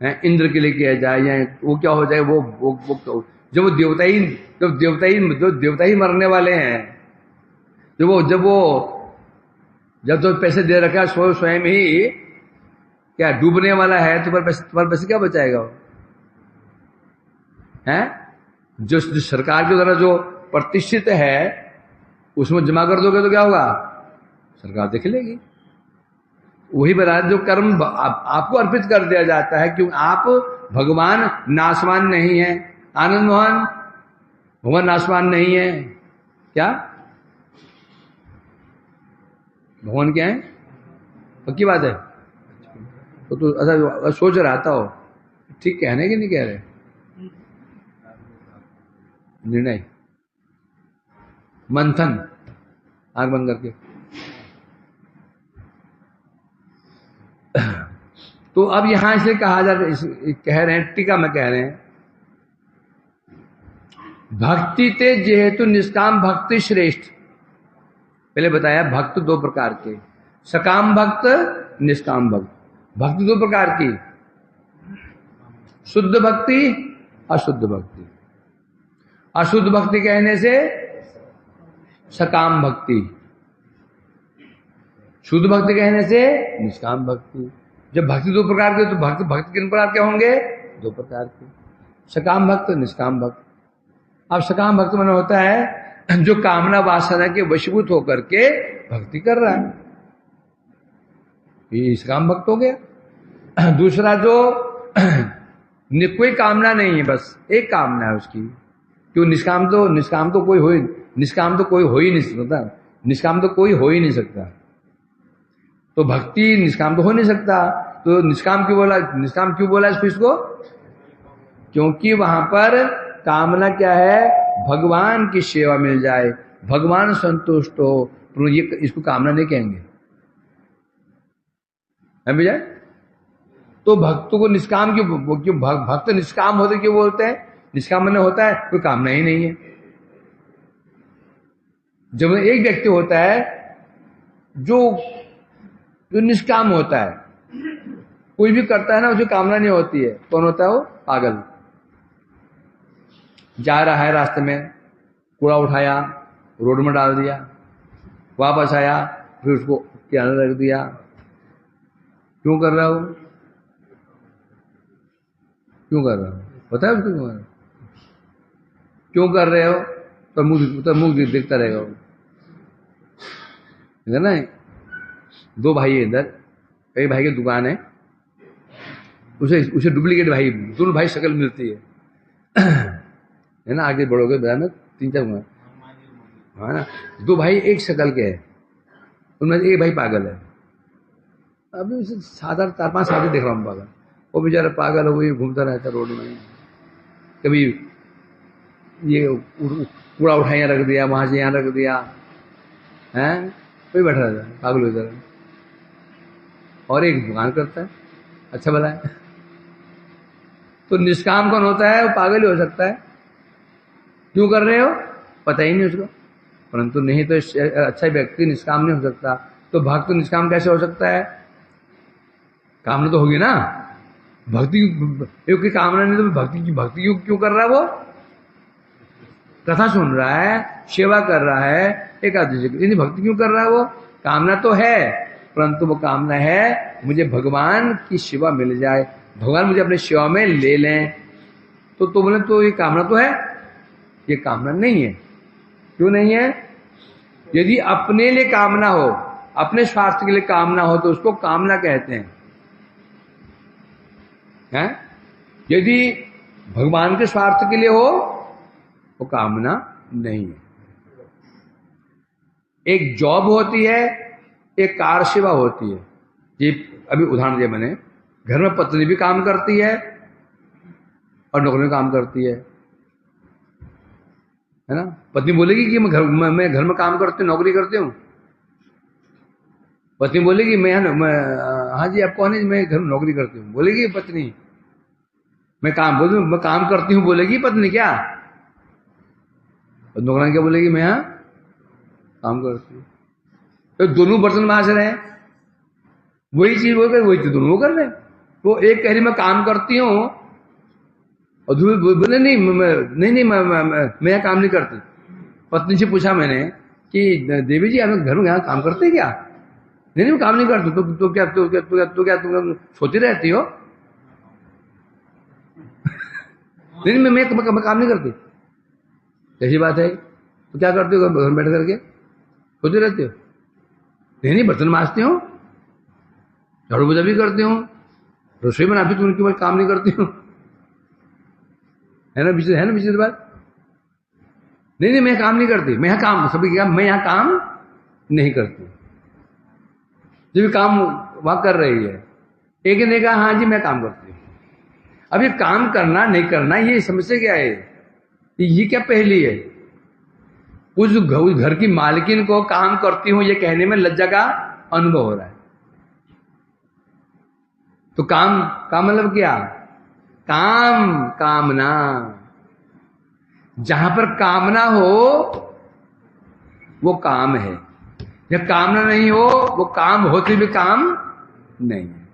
Speaker 1: इंद्र के लिए किया जाए, या वो क्या हो जाए, वो जब वो देवता ही मरने वाले हैं, जब तो पैसे दे रखा स्वयं ही क्या डूबने वाला है, तुम्हारे पैसे क्या बचाएगा वो? हैं? जो सरकार के द्वारा जो प्रतिष्ठित है उसमें जमा कर दोगे तो क्या होगा? सरकार देख लेगी। वही बता जो कर्म आपको अर्पित कर दिया जाता है, क्यों? आप भगवान नाशवान नहीं है। आनंद मोहन, भगवान नाशवान नहीं है क्या? भगवान क्या है? पक्की बात है। तो अच्छा सोच रहा था हो, ठीक कहने कि नहीं कह रहे? निर्णय मंथन, आंख बंद करके। तो अब यहां से कहा जा कह रहे हैं, टीका में कह रहे हैं, भक्ति ते जेहेतु निष्काम भक्ति श्रेष्ठ। पहले बताया भक्त दो प्रकार के, सकाम भक्त, निष्काम भक्त। भक्ति दो प्रकार की, शुद्ध भक्ति, अशुद्ध भक्ति। अशुद्ध भक्ति कहने से सकाम भक्ति, शुद्ध भक्ति कहने से निष्काम भक्ति। जब भक्ति दो प्रकार के, तो भक्त किन प्रकार के होंगे? दो प्रकार के, सकाम भक्त, निष्काम भक्त। अब सकाम भक्त माने होता है जो कामना वासना के वशीभूत होकर के भक्ति कर रहा है, ये सकाम भक्त हो गया। दूसरा जो कोई कामना नहीं है, बस एक कामना है उसकी, क्यों? निष्काम तो कोई हो ही नहीं सकता, निष्काम तो कोई हो ही नहीं सकता। तो भक्ति निष्काम तो हो नहीं सकता, तो निष्काम क्यों बोला इसको? क्योंकि वहां पर कामना क्या है? भगवान की सेवा मिल जाए, भगवान संतुष्ट हो, तो ये इसको कामना नहीं कहेंगे, है भैया? तो भक्तों को निष्काम क्यों भक्त निष्काम होते क्यों बोलते हैं? निष्काम माने होता है कोई कामना ही नहीं है। जब एक व्यक्ति होता है जो निष्काम होता है, कोई भी करता है ना, उसे कामना नहीं होती है, कौन होता है वो? पागल। जा रहा है, रास्ते में कूड़ा उठाया, रोड में डाल दिया, वापस आया, फिर उसको किनारे रख दिया। क्यों कर रहा हो? पता है उसको क्यों कर रहे हो? तो मुंह देखता रहेगा वो, है ना? दो भाई है इधर, एक भाई की दुकान है, उसे डुप्लीकेट भाई, दोनों भाई शक्ल मिलती है ना? आगे बढ़ोगे में 3-4 है ना, दो भाई एक शक्ल के हैं, उनमें एक भाई पागल है। अभी उसे 4-5 साल देख रहा हूँ पागल, वो बेचारा पागल हो, वही घूमता रहता रोड में, कभी ये कूड़ा उठाया रख दिया, वहां से यहाँ रख दिया, है कोई बैठा रहता है पागल इधर, और एक दुकान करता है, अच्छा भला है। तो निष्काम कौन होता है? वो पागल ही हो सकता है। क्यों कर रहे हो? पता ही नहीं उसको। परंतु नहीं तो अच्छा व्यक्ति निष्काम नहीं हो सकता, तो भक्त निष्काम कैसे हो सकता है? कामना तो होगी ना, भक्ति की कामना नहीं, तो भक्ति क्यों कर रहा है? वो कथा सुन रहा है, सेवा कर रहा है, एकादशी, भक्ति क्यों कर रहा है? वो कामना तो है, परंतु वो कामना है मुझे भगवान की सेवा मिल जाए, भगवान मुझे अपने सेवा में ले लें। तो बोले तो ये कामना तो है, ये कामना नहीं है। क्यों नहीं है? यदि अपने लिए कामना हो, अपने स्वार्थ के लिए कामना हो, तो उसको कामना कहते हैं। यदि भगवान के स्वार्थ के लिए हो, वो कामना नहीं है। एक जॉब होती है, एक कार सेवा होती है। ये अभी उदाहरण दिया मैंने, घर में पत्नी भी काम करती है और नौकरी में काम करती है ना? पत्नी बोलेगी कि मैं घर में काम करती हूँ, नौकरी करती हूँ। पत्नी बोलेगी मैं हाँ जी आप कौन है? मैं घर में नौकरी करती हूँ, बोलेगी पत्नी। मैं काम करती हूँ, बोलेगी पत्नी क्या? और नौकरानी क्या बोलेगी? मैं यहाँ काम करती हूँ। तो दोनों बर्तन मांज रहे हैं, वही चीज बोल कर वही चीज दोनों कर रहे हैं। वो एक कह रही मैं काम करती हूँ और बोले नहीं मैं यहाँ काम नहीं करती। पत्नी से पूछा मैंने कि देवी जी आप घर में यहाँ काम करते हैं क्या? नहीं मैं काम नहीं करती। तो क्या तुम सोती रहती हो? नहीं मैं काम नहीं करती। ऐसी बात है तो क्या करते हो घर बैठ करके? सोती रहती हो? नहीं बर्तन मांजती हूँ, झाड़ू पोछा भी करती हूँ, रसोई बनाती हूँ, उनकी काम नहीं करती हूँ। है ना विचित्र बात? नहीं मैं काम नहीं करती, मैं यहाँ काम सभी क्या मैं यहाँ काम नहीं करती। जो भी काम वहां कर रही है, एक ने कहा हाँ जी मैं काम करती हूँ। अब ये काम करना नहीं करना ये समस्या क्या है? ये क्या पहली है? उस घर की मालकिन को काम करती हूं ये कहने में लज्जा का अनुभव हो रहा है। तो काम मतलब क्या? कामना। जहां पर कामना हो वो काम है, जब कामना नहीं हो वो काम होते भी काम नहीं है।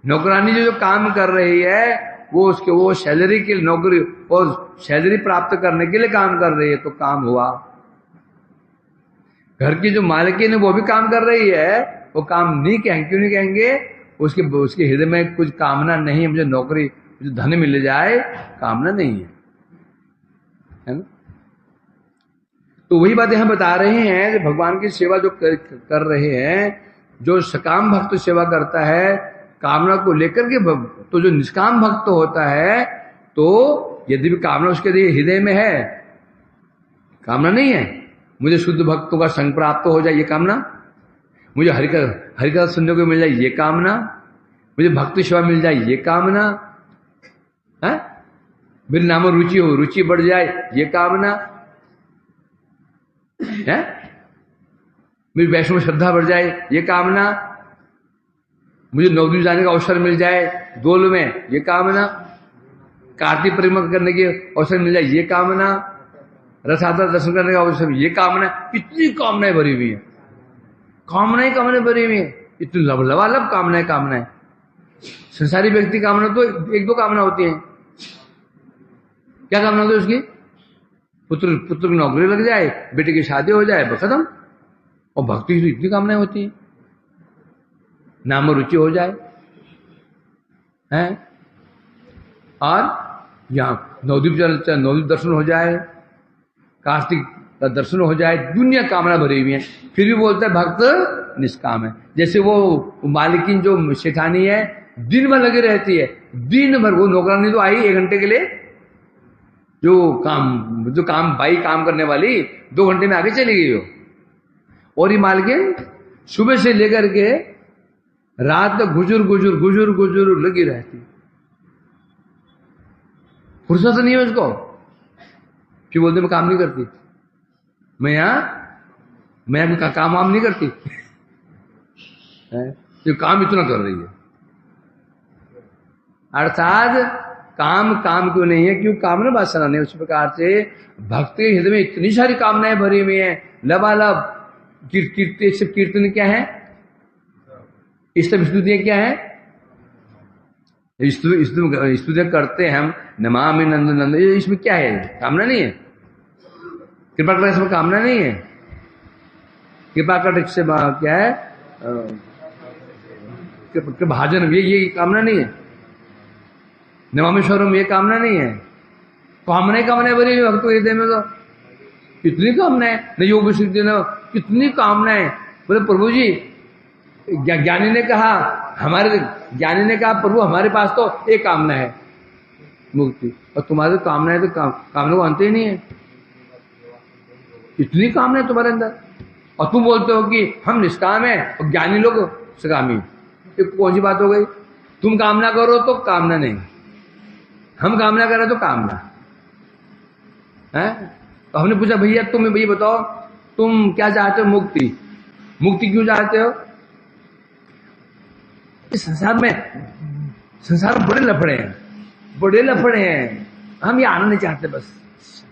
Speaker 1: नौकरानी जो काम कर रही है वो सैलरी के लिए नौकरी और सैलरी प्राप्त करने के लिए काम कर रही है, तो काम हुआ। घर की जो मालकिन है वो भी काम कर रही है, वो काम नहीं कहेंगे। क्यों नहीं कहेंगे? उसके हृदय में कुछ कामना नहीं है, मुझे नौकरी मुझे धन मिल जाए, कामना नहीं है ना? तो वही बात यहां बता रहे हैं, भगवान की सेवा जो कर रहे हैं, जो सकाम भक्त सेवा करता है कामना को लेकर के, तो जो निष्काम भक्त होता है, तो यदि भी कामना उसके हृदय में है, कामना नहीं है मुझे शुद्ध भक्तों का संग प्राप्त हो जाए ये कामना, मुझे हरिकथा सुनने को मिल जाए ये कामना, मुझे भक्ति सेवा मिल जाए ये कामना है, मेरे नाम रुचि हो, रुचि बढ़ जाए ये कामना है, मेरी वैष्णव श्रद्धा बढ़ जाए ये कामना, मुझे नवद्वीप जाने का अवसर मिल जाए दोल में ये कामना, कार्तिक परिक्रमा करने के अवसर मिल जाए ये कामना, रथयात्रा दर्शन करने का अवसर ये कामना। कितनी कामनाएं भरी हुई है, कामनाएं भरी हुई है, इतनी लबालब कामनाएं। संसारी व्यक्ति कामना तो एक दो कामना होती है। क्या कामना होती है उसकी? पुत्र की नौकरी लग जाए, बेटे की शादी हो जाए, बस खत्म। और भक्ति की तो इतनी कामनाएं होती है, नाम रुचि हो जाए हैं, और यहाँ नवद्वीप दर्शन हो जाए, कार्तिक का दर्शन हो जाए, दुनिया कामना भरी हुई है। फिर भी बोलता है भक्त निष्काम है। जैसे वो मालिकिन जो शेठानी है दिन भर लगी रहती है, दिन भर। वो नौकरानी तो आई 1 घंटे के लिए, जो काम बाई काम करने वाली 2 घंटे में आगे चली गई हो, और ये मालिकिन सुबह से लेकर के रात तक गुजर लगी रहती, फुर्सत नहीं है उसको। फिर बोलते मैं काम नहीं करती, मैं यहाँ काम वाम नहीं करती जो काम इतना कर रही है। अर्थात काम क्यों नहीं है? क्यों कामना वासना नहीं। उस प्रकार से भक्त के हृदय में इतनी सारी कामनाएं भरी हुई हैं, लबालब। कीर्तन क्या है? स्तुतियां क्या है? स्तुतियां करते हैं हम, नमामि नंद। इसमें क्या है? कामना नहीं है। कृपा कटाक्ष में कामना नहीं है। कृपा कटाक्ष से क्या है? भाजन, ये कामना नहीं है। नमामेश्वरम ये कामना नहीं है। कामनाएं भरी हुई भक्त हृदय में, तो कितनी कामनाएं, न योग सिद्धि न कितनी कामनाएं। बोले प्रभु जी, ज्ञानी ने कहा प्रभु हमारे पास तो एक कामना है, मुक्ति, और तुम्हारे कामना है तो कामना को अंत ही नहीं है। इतनी कामना है तुम्हारे अंदर, और तुम बोलते हो कि हम निष्काम है और ज्ञानी लोग सकामी। ये कौन सी बात हो गई? तुम कामना करो तो कामना नहीं, हम कामना करें तो कामना है। तो हमने पूछा भैया बताओ तुम क्या चाहते हो? मुक्ति क्यों चाहते हो? इस संसार में बड़े लफड़े हैं, हम ये आना नहीं चाहते, बस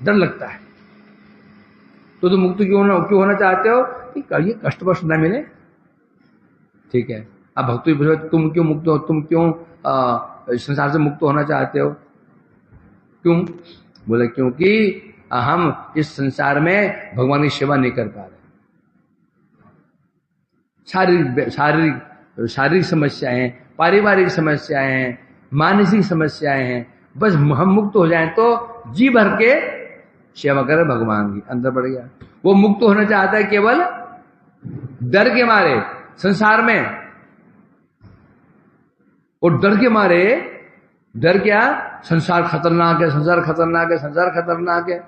Speaker 1: डर लगता है। तो तुम मुक्ति क्यों होना चाहते हो? कि ये कष्ट वष्ट न मिले, ठीक है। अब भक्ति तुम क्यों मुक्त हो, तुम क्यों संसार से मुक्त होना चाहते हो? क्यों? बोले क्योंकि हम इस संसार में भगवान की सेवा नहीं कर पा रहे। शारीरिक समस्याएं, पारिवारिक समस्याएं हैं, मानसिक समस्याएं हैं। बस हम मुक्त हो जाएं तो जी भर के सेवा करें भगवान की। अंदर बढ़ गया। वो मुक्त होना चाहता है केवल डर के मारे संसार में, और डर के मारे, डर क्या? संसार खतरनाक है, संसार खतरनाक है, संसार खतरनाक है,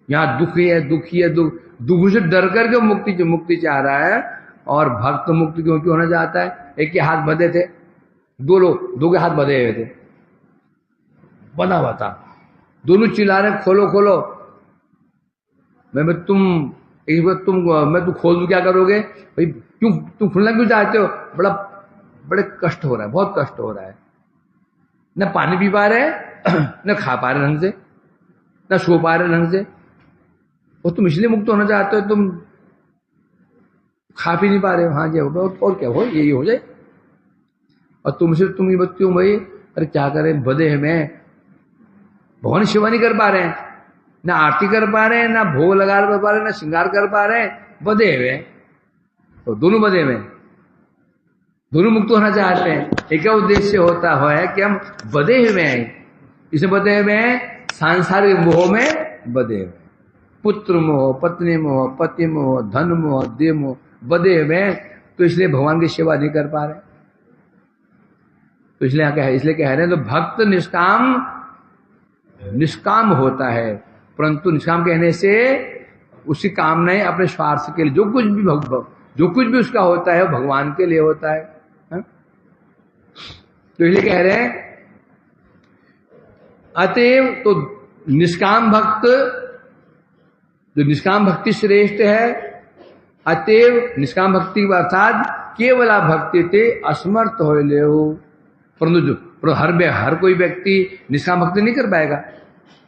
Speaker 1: यहां दुखी है, दुखी है, दुख से डर करके मुक्ति चाह रहा है। और भक्त मुक्ति क्यों होना चाहता है? एक के हाथ बंधे थे, दो के हाथ बंधे हुए थे, बंधा हुआ था, दोनों चिल्ला रहे खोलो खोलो। मैं तुम खोल दूं, क्या करोगे भाई? क्यों तुम खुलना क्यों चाहते हो? बड़े कष्ट हो रहा है, बहुत कष्ट हो रहा है, न पानी पी पा रहे, न खा पा रहे ढंग से, न सो पा रहे ढंग से। और तुम इसलिए मुक्त होना चाहते हो, तुम खा पी नहीं पा रहे हो। हाँ जी, और क्या हो, यही हो जाए। और तुम ये बच्चों भाई, अरे क्या करें, बधे में भगवान की सेवा नहीं कर पा रहे हैं, ना आरती कर पा रहे हैं, ना भोग लगा पा रहे हैं, ना श्रृंगार कर पा रहे हैं, बधे हुए। तो दोनों बधे में, दोनों मुक्त होना चाहते हैं। एक उद्देश्य होता है कि हम बधे हुए हैं। इसे बधे हुए हैं सांसारिक मोह में बधे हुए, पुत्र मोह, पत्नी मोह, पति मोह, धन मोह, देह मोह, बधे हुए। तो इसलिए भगवान की सेवा नहीं कर पा रहे। तो इसलिए कह रहे हैं, तो भक्त निष्काम होता है, परंतु निष्काम कहने से उसकी कामनाएं अपने स्वार्थ के लिए, जो कुछ भी उसका होता है वो भगवान के लिए होता है। तो इसलिए कह रहे हैं, अतएव तो निष्काम भक्त, जो निष्काम भक्ति श्रेष्ठ है, अतएव निष्काम भक्ति अर्थात केवला भक्ति ते असमर्थ हो ले हो। परंतु हर कोई व्यक्ति निष्काम भक्ति नहीं कर पाएगा।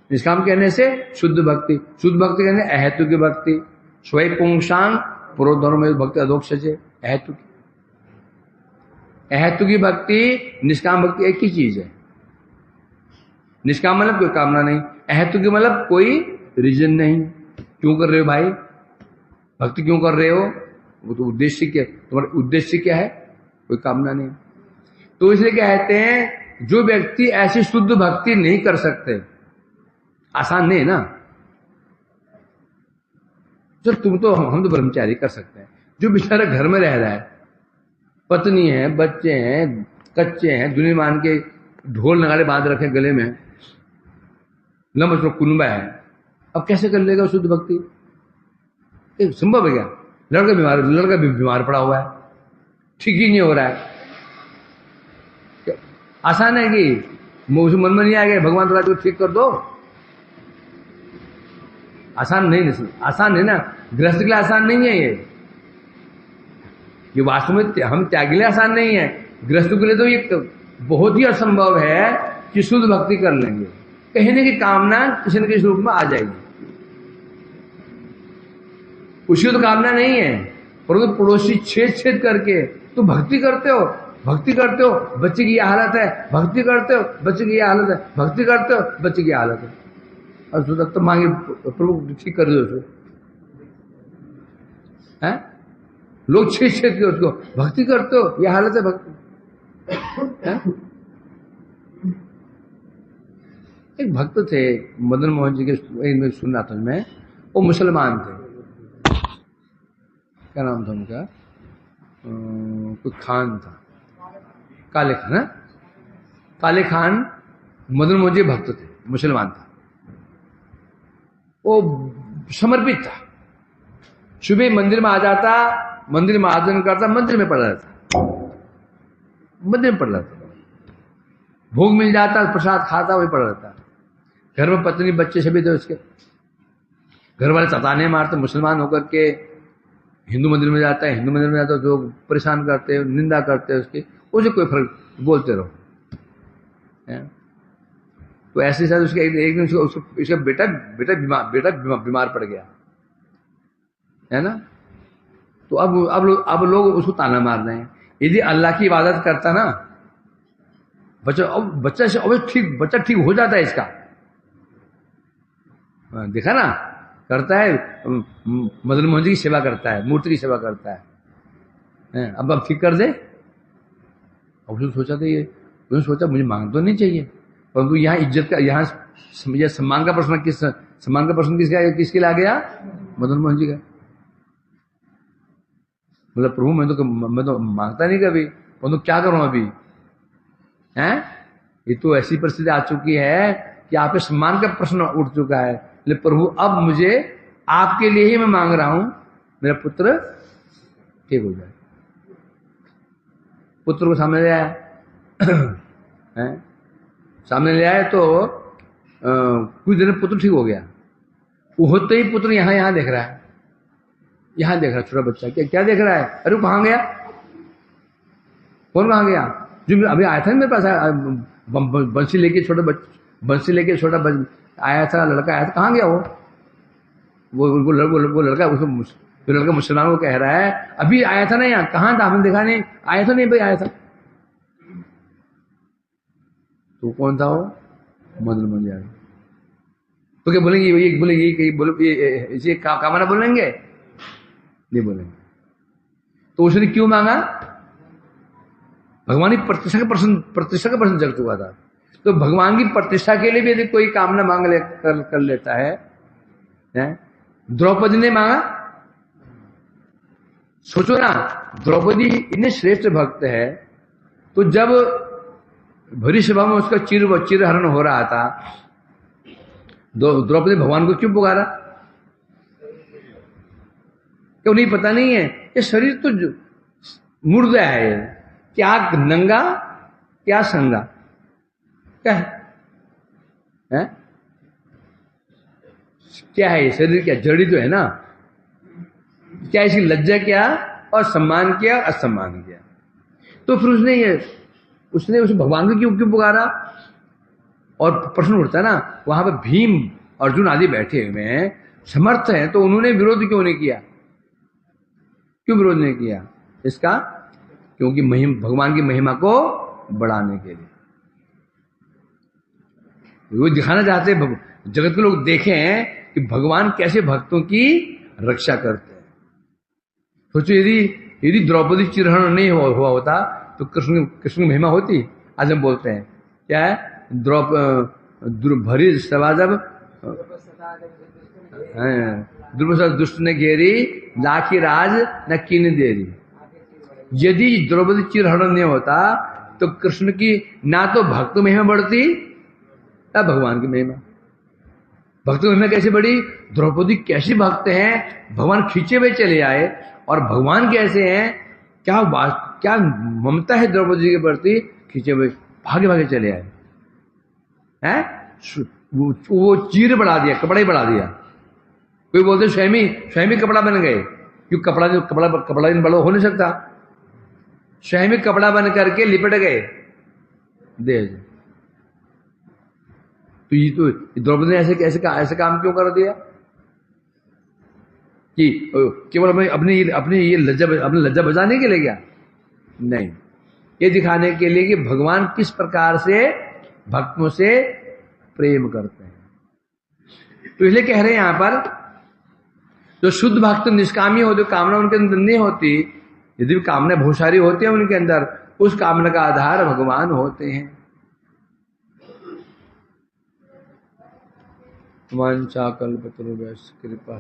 Speaker 1: निष्काम कहने से शुद्ध भक्ति कहने अहेतु की भक्ति, स्वयं पुंसांग पुरोधर्म में भक्ति अधोक्ष से अहेतु की भक्ति, निष्काम भक्ति एक ही चीज है। निष्काम मतलब कोई कामना नहीं, अहेतु की मतलब कोई रीजन नहीं। क्यों कर रहे हो भाई भक्ति, क्यों कर रहे हो? वो तो उद्देश्य क्या, तुम्हारा उद्देश्य क्या है? कोई कामना नहीं। तो इसलिए कहते हैं, जो व्यक्ति ऐसी शुद्ध भक्ति नहीं कर सकते, आसान नहीं है ना। चल हम तो ब्रह्मचारी कर सकते हैं। जो बेचारा घर में रह रहा है, पत्नी है, बच्चे हैं, कच्चे हैं, दुनिया मान के ढोल नगाड़े बांध रखे गले में, लंबा कुनबा है, अब कैसे कर लेगा शुद्ध भक्ति? संभव है क्या? लड़का बीमार पड़ा हुआ है, ठीक ही नहीं हो रहा है। आसान है कि मन में नहीं आएगा भगवान थोड़ा ठीक कर दो? आसान नहीं ना। गृहस्थ के लिए आसान नहीं है ये वास्तव में हम त्याग के लिए आसान नहीं है। गृहस्थों के लिए तो ये बहुत ही असंभव है कि शुद्ध भक्ति कर लेंगे। कहीं न कहीं कामना किसी न किसी रूप में आ जाएगी, उसकी तो कामना नहीं है, परंतु पड़ोसी छेद करके तो भक्ति करते हो, बच्चे की यह हालत है, भक्ति करते हो, बच्चे की यह हालत है, भक्ति करते हो, बच्चे की हालत है। और सुधा तो मांगे प्रभु ठीक कर दो उसको, है? लोग छेद के उसको भक्ति करते हो, यह हालत है भक्ति है? एक भक्त थे मदन मोहन जी के, सुन रहा था मैं, वो मुसलमान थे। क्या नाम था उनका? कोई खान था, काले खान है? काले खान मदन मोहन जी भक्त थे, मुसलमान था। वो समर्पित था, सुबह मंदिर में आ जाता, मंदिर में आराधना करता, मंदिर में पढ़ रहा था, भोग मिल जाता, प्रसाद खाता, वही पढ़ रहा था। घर में पत्नी बच्चे सभी थे उसके, घर वाले सताने मारते, मुसलमान होकर के हिंदू मंदिर में जाता है, तो परेशान करते, निंदा करते उसकी, उसे कोई फर्क, बोलते रहो। तो ऐसे साथ उसके एक दिन उसका बेटा बीमार पड़ गया, है ना। तो अब लोग उसको ताना मार रहे हैं। यदि अल्लाह की इबादत करता ना बच्चा ठीक हो जाता है इसका, देखा ना, करता है, मदन मोहन जी की सेवा करता है, मूर्ति की सेवा करता है। अब ठीक कर दे। अब उसने सोचा था ये, उसने सोचा मुझे मांग तो नहीं चाहिए, परंतु यहाँ इज्जत का, यहाँ सम्मान का प्रश्न किसके लिए आ गया? मदन मोहन जी का। मतलब प्रभु मैं तो मांगता नहीं कभी, परंतु क्या करूं अभी? हैं? ये तो ऐसी परिस्थिति आ चुकी है कि आप पे सम्मान का प्रश्न उठ चुका है। लेकिन प्रभु अब मुझे आपके लिए ही मैं मांग रहा हूं, मेरा पुत्र ठीक हो जाए। पुत्र को सामने ले आया हैं? सामने ले आए तो कुछ देर में पुत्र ठीक हो गया। वो होते ही पुत्र यहां देख रहा है, यहां देख रहा है छोटा बच्चा। क्या देख रहा है? अरे वो कहां गया? कौन कहां गया? जो अभी आया था मेरे पास, बंसी लेके छोटा आया था, लड़का आया था, कहां गया वो लड़का? उसको लड़का मुसलमान को कह रहा है अभी आया था ना, यहाँ कहां था? हमने देखा नहीं, आया था नहीं भाई, आया था। तो कौन था वो? मदन मोहन जी। तो क्या बोलेंगे? ये कामना बोलेंगे? नहीं बोलेंगे। तो उसने क्यों मांगा? भगवान की प्रतिष्ठा का प्रश्न जग चुका था। तो भगवान की प्रतिष्ठा के लिए भी यदि कोई कामना कर लेता है? द्रौपदी ने मांगा। सोचो ना, द्रौपदी इतने श्रेष्ठ भक्त है, तो जब भरी सभा में उसका चिरहरण हो रहा था, द्रौपदी भगवान को क्यों पुकारा? क्यों? नहीं, पता नहीं है ये शरीर तो मुर्दा है, क्या नंगा क्या संगा, क्या है? क्या है ये शरीर? क्या जड़ी तो है ना? क्या इसकी लज्जा क्या और सम्मान क्या, असम्मान क्या? तो फिर उसने उस भगवान को क्यों पुकारा? और प्रश्न उठता है ना, वहां पर भीम अर्जुन आदि बैठे हुए हैं, समर्थ हैं, तो उन्होंने विरोध क्यों नहीं किया? क्यों विरोध नहीं किया इसका? क्योंकि भगवान की महिमा को बढ़ाने के लिए वो दिखाना चाहते हैं, जगत के लोग देखें कि भगवान कैसे भक्तों की रक्षा करते हैं। सोचो, यदि द्रौपदी चिरहरण नहीं हुआ होता तो कृष्ण की महिमा होती? आज हम बोलते हैं क्या है? भरी सभा जब द्रुपद दुष्ट ने घेरी, लाखी राज न कीन देरी। यदि द्रौपदी चिरहरण नहीं होता तो कृष्ण की ना तो भक्त महिमा बढ़ती ना भगवान की महिमा। भक्त महिमा कैसे बढ़ी? द्रौपदी कैसे भक्त हैं, भगवान खींचे हुए चले आए, और भगवान कैसे हैं, क्या ममता है द्रौपदी के प्रति, खींचे हुए भागे भागे चले आए हैं। वो चीर बढ़ा दिया, कपड़ा ही बढ़ा दिया। कोई बोलते स्वयं कपड़ा बन गए, क्यों? कपड़ा इन बड़ा हो नहीं सकता। स्वयं कपड़ा बन करके लिपट गए दे। तो ये तो द्रौपदी ने ऐसे काम क्यों कर दिया? कि केवल अपनी लज्जा बचाने के लिए क्या? नहीं, ये दिखाने के लिए कि भगवान किस प्रकार से भक्तों से प्रेम करते हैं। तो इसलिए कह रहे हैं यहां पर, जो शुद्ध भक्त निष्कामी होते, कामना उनके अंदर नहीं होती, यदि कामना बहुत सारी होती है उनके अंदर, उस कामना का आधार भगवान होते हैं। वांछा कल्पतरुभ्यश्च कृपा